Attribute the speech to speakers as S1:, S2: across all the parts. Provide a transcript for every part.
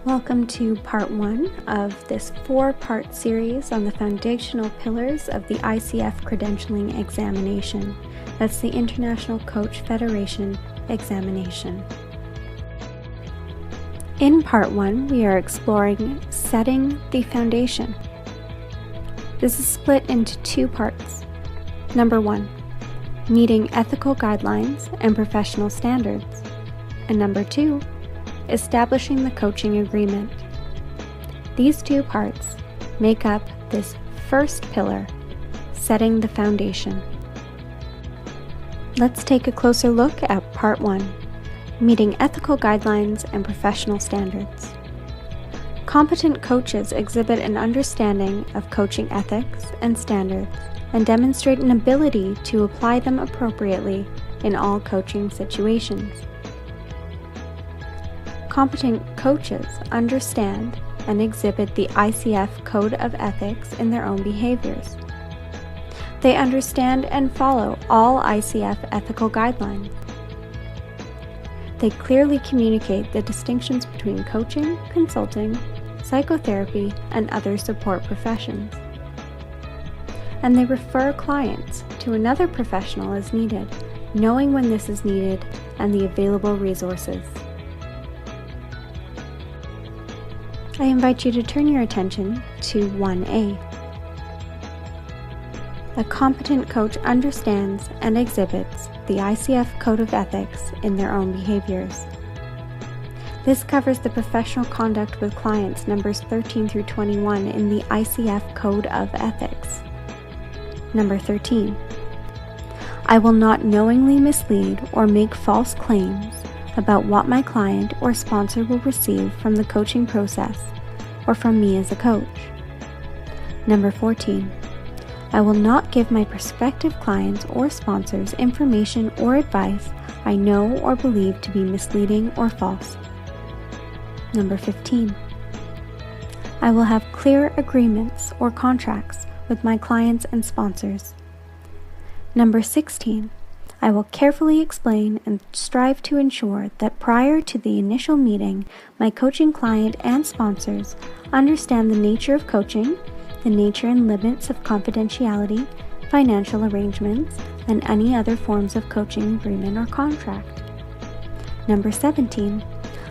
S1: Welcome to part 1 of this 4-part series on the foundational pillars of the ICF credentialing examination. That's the International Coach Federation examination. In part 1, we are exploring setting the foundation. This is split into 2 parts. Number 1, meeting ethical guidelines and professional standards. And number 2, establishing the coaching agreement. These 2 parts make up this first pillar, setting the foundation. Let's take a closer look at part 1, meeting ethical guidelines and professional standards. Competent coaches exhibit an understanding of coaching ethics and standards and demonstrate an ability to apply them appropriately in all coaching situations. Competent coaches understand and exhibit the ICF Code of Ethics in their own behaviors. They understand and follow all ICF ethical guidelines. They clearly communicate the distinctions between coaching, consulting, psychotherapy, and other support professions. And they refer clients to another professional as needed, knowing when this is needed and the available resources. I invite you to turn your attention to 1A. A competent coach understands and exhibits the ICF Code of Ethics in their own behaviors. This covers the professional conduct with clients numbers 13 through 21 in the ICF Code of Ethics. Number 13. I will not knowingly mislead or make false claims about what my client or sponsor will receive from the coaching process or from me as a coach. Number 14. I will not give my prospective clients or sponsors information or advice I know or believe to be misleading or false. Number 15. I will have clear agreements or contracts with my clients and sponsors. Number 16. I will carefully explain and strive to ensure that prior to the initial meeting, my coaching client and sponsors understand the nature of coaching, the nature and limits of confidentiality, financial arrangements, and any other forms of coaching agreement or contract. Number 17.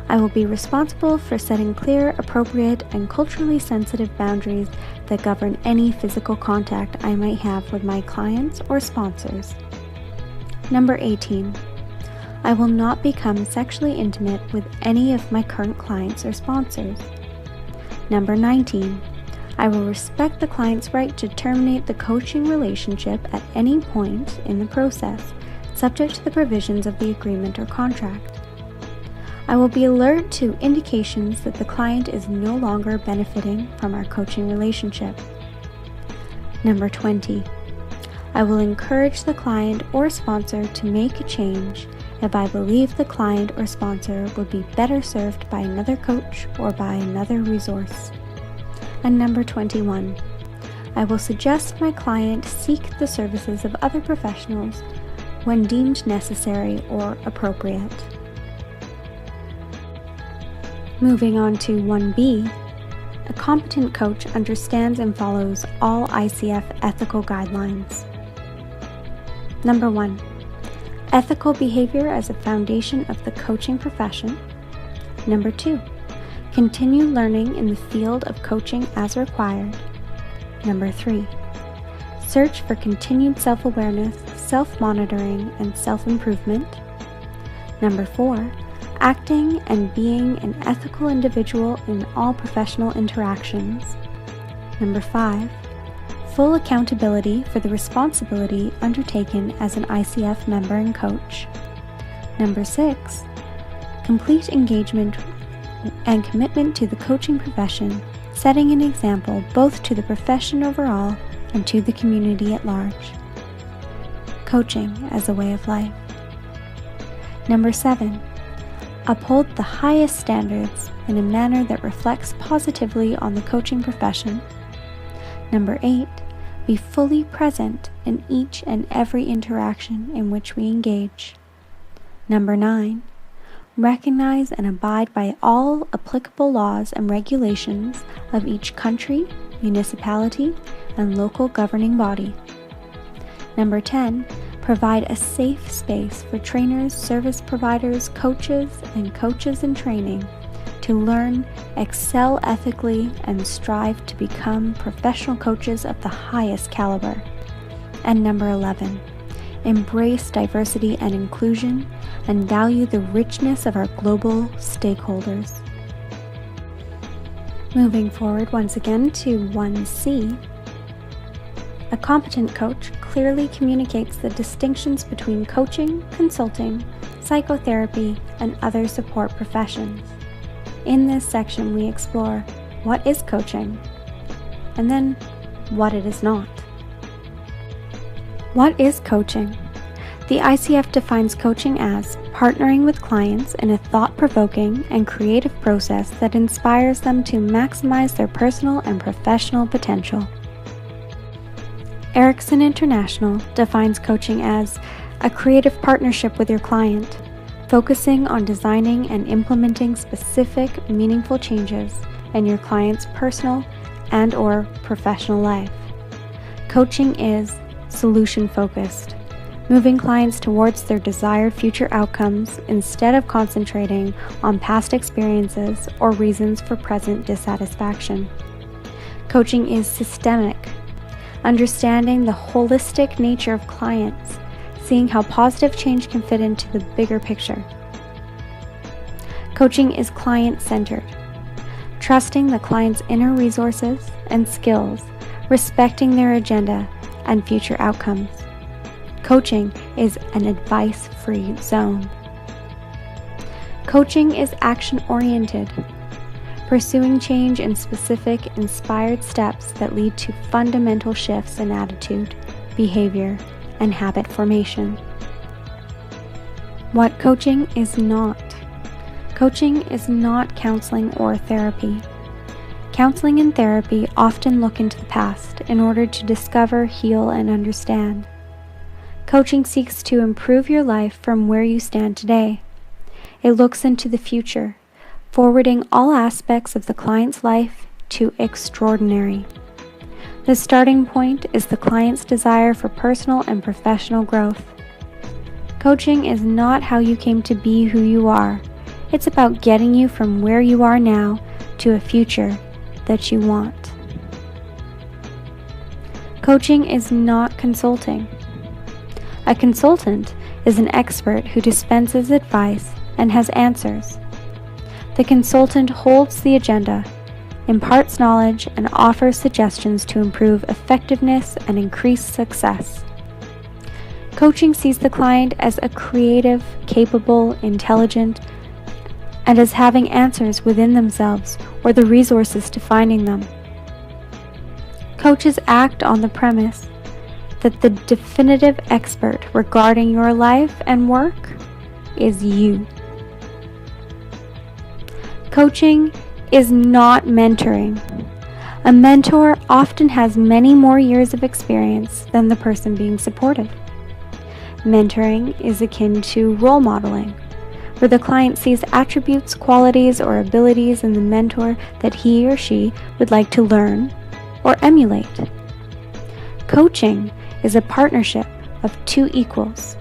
S1: I will be responsible for setting clear, appropriate, and culturally sensitive boundaries that govern any physical contact I might have with my clients or sponsors. Number 18. I will not become sexually intimate with any of my current clients or sponsors. Number 19. I will respect the client's right to terminate the coaching relationship at any point in the process, subject to the provisions of the agreement or contract. I will be alert to indications that the client is no longer benefiting from our coaching relationship. Number 20. I will encourage the client or sponsor to make a change if I believe the client or sponsor would be better served by another coach or by another resource. And number 21. I will suggest my client seek the services of other professionals when deemed necessary or appropriate. Moving on to 1B. A competent coach understands and follows all ICF ethical guidelines. Number 1. Ethical behavior as a foundation of the coaching profession. Number 2. Continue learning in the field of coaching as required. Number 3. Search for continued self-awareness, self-monitoring, and self-improvement. Number 4. Acting and being an ethical individual in all professional interactions. Number 5. Full accountability for the responsibility undertaken as an ICF member and coach. Number 6. Complete engagement and commitment to the coaching profession, setting an example both to the profession overall and to the community at large. Coaching as a way of life. Number 7. Uphold the highest standards in a manner that reflects positively on the coaching profession. Number 8. Be fully present in each and every interaction in which we engage. Number 9. recognize and abide by all applicable laws and regulations of each country, municipality, and local governing body. Number 10, provide a safe space for trainers, service providers, coaches, and coaches in training to learn, excel ethically, and strive to become professional coaches of the highest caliber. And number 11, embrace diversity and inclusion and value the richness of our global stakeholders. Moving forward once again to 1C, a competent coach clearly communicates the distinctions between coaching, consulting, psychotherapy, and other support professions. In this section, we explore what is coaching, and then what it is not. What is coaching? The ICF defines coaching as partnering with clients in a thought-provoking and creative process that inspires them to maximize their personal and professional potential. Erickson International defines coaching as a creative partnership with your client, focusing on designing and implementing specific, meaningful changes in your client's personal and/or professional life. Coaching is solution-focused, moving clients towards their desired future outcomes instead of concentrating on past experiences or reasons for present dissatisfaction. Coaching is systemic, understanding the holistic nature of clients, seeing how positive change can fit into the bigger picture. Coaching is client-centered, trusting the client's inner resources and skills, respecting their agenda and future outcomes. Coaching is an advice-free zone. Coaching is action-oriented, pursuing change in specific, inspired steps that lead to fundamental shifts in attitude, behavior, and habit formation. What coaching is not. Coaching is not counseling or therapy. Counseling and therapy often look into the past in order to discover, heal, and understand. Coaching seeks to improve your life from where you stand today. It looks into the future, forwarding all aspects of the client's life to extraordinary. The starting point is the client's desire for personal and professional growth. Coaching is not how you came to be who you are. It's about getting you from where you are now to a future that you want. Coaching is not consulting. A consultant is an expert who dispenses advice and has answers. The consultant holds the agenda, imparts knowledge, and offers suggestions to improve effectiveness and increase success. Coaching sees the client as a creative, capable, intelligent, and as having answers within themselves or the resources to finding them. Coaches act on the premise that the definitive expert regarding your life and work is you. Coaching is not mentoring. A mentor often has many more years of experience than the person being supported. Mentoring is akin to role modeling, where the client sees attributes, qualities, or abilities in the mentor that he or she would like to learn or emulate. Coaching is a partnership of two equals,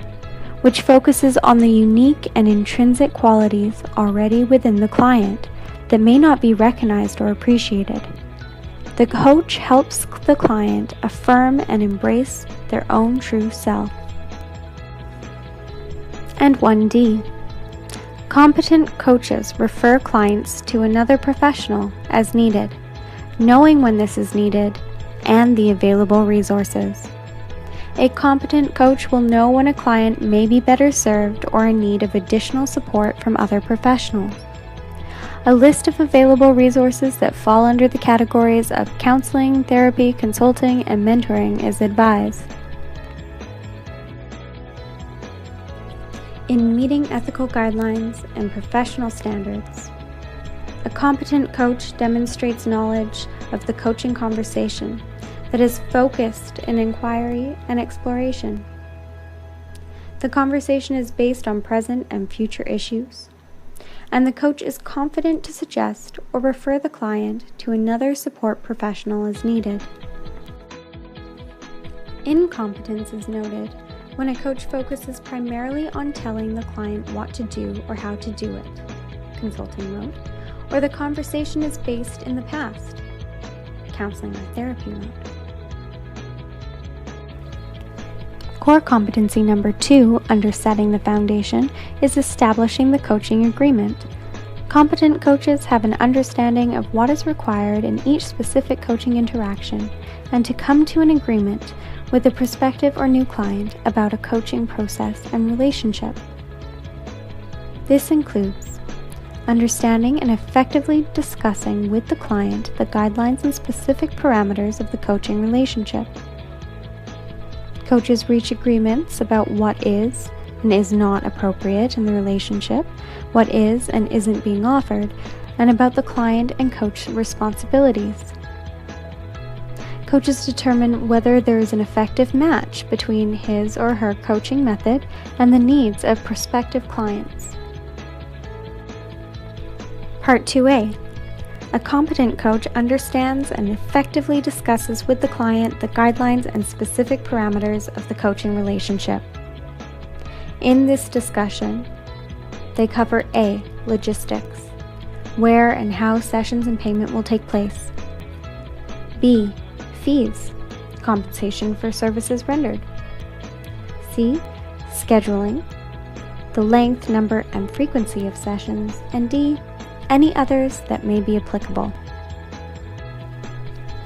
S1: which focuses on the unique and intrinsic qualities already within the client that may not be recognized or appreciated. The coach helps the client affirm and embrace their own true self. And 1D. Competent coaches refer clients to another professional as needed, knowing when this is needed and the available resources. A competent coach will know when a client may be better served or in need of additional support from other professionals. A list of available resources that fall under the categories of counseling, therapy, consulting, and mentoring is advised. In meeting ethical guidelines and professional standards, a competent coach demonstrates knowledge of the coaching conversation that is focused in inquiry and exploration. The conversation is based on present and future issues, and the coach is confident to suggest or refer the client to another support professional as needed. Incompetence is noted when a coach focuses primarily on telling the client what to do or how to do it, consulting mode, or the conversation is based in the past, counseling or therapy mode. Core competency number 2 under setting the foundation is establishing the coaching agreement. Competent coaches have an understanding of what is required in each specific coaching interaction and to come to an agreement with a prospective or new client about a coaching process and relationship. This includes understanding and effectively discussing with the client the guidelines and specific parameters of the coaching relationship. Coaches reach agreements about what is and is not appropriate in the relationship, what is and isn't being offered, and about the client and coach responsibilities. Coaches determine whether there is an effective match between his or her coaching method and the needs of prospective clients. Part 2A. A competent coach understands and effectively discusses with the client the guidelines and specific parameters of the coaching relationship. In this discussion, they cover A. Logistics, where and how sessions and payment will take place. B. Fees, compensation for services rendered. C. Scheduling, the length, number, and frequency of sessions. And D. Any others that may be applicable.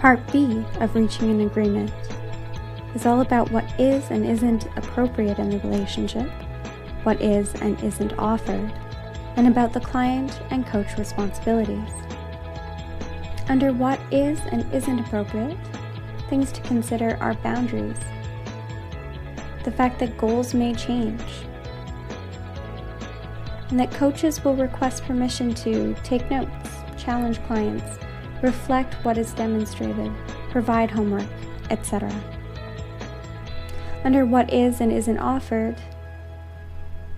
S1: Part B of reaching an agreement is all about what is and isn't appropriate in the relationship, what is and isn't offered, and about the client and coach responsibilities. Under what is and isn't appropriate, things to consider are boundaries, the fact that goals may change, and that coaches will request permission to take notes, challenge clients, reflect what is demonstrated, provide homework, etc. Under what is and isn't offered,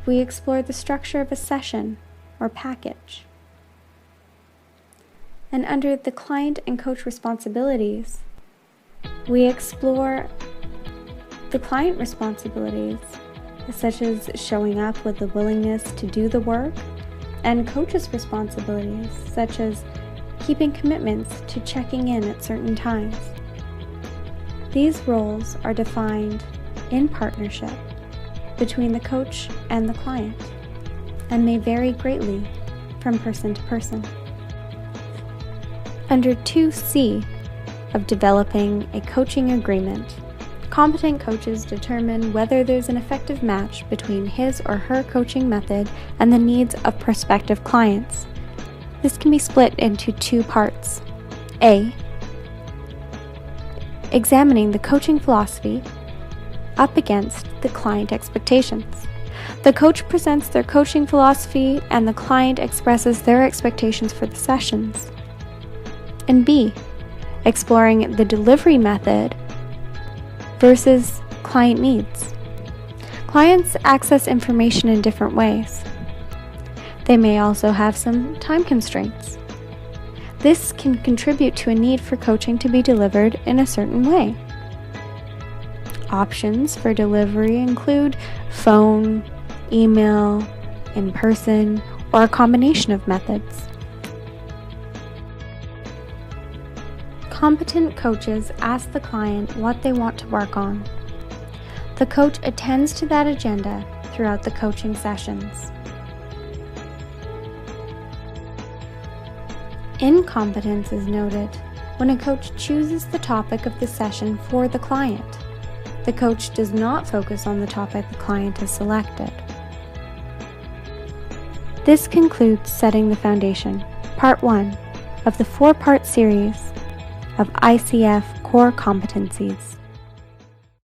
S1: we explore the structure of a session or package. And under the client and coach responsibilities, we explore the client responsibilities, such as showing up with the willingness to do the work, and coaches' responsibilities, such as keeping commitments to checking in at certain times. These roles are defined in partnership between the coach and the client, and may vary greatly from person to person. Under 2C of developing a coaching agreement, competent coaches determine whether there's an effective match between his or her coaching method and the needs of prospective clients. This can be split into 2 parts. A. Examining the coaching philosophy up against the client expectations. The coach presents their coaching philosophy and the client expresses their expectations for the sessions. And B. Exploring the delivery method versus client needs. Clients access information in different ways. They may also have some time constraints. This can contribute to a need for coaching to be delivered in a certain way. Options for delivery include phone, email, in person, or a combination of methods. Competent coaches ask the client what they want to work on. The coach attends to that agenda throughout the coaching sessions. Incompetence is noted when a coach chooses the topic of the session for the client. The coach does not focus on the topic the client has selected. This concludes Setting the Foundation, Part 1 of the 4-part series of ICF Core Competencies.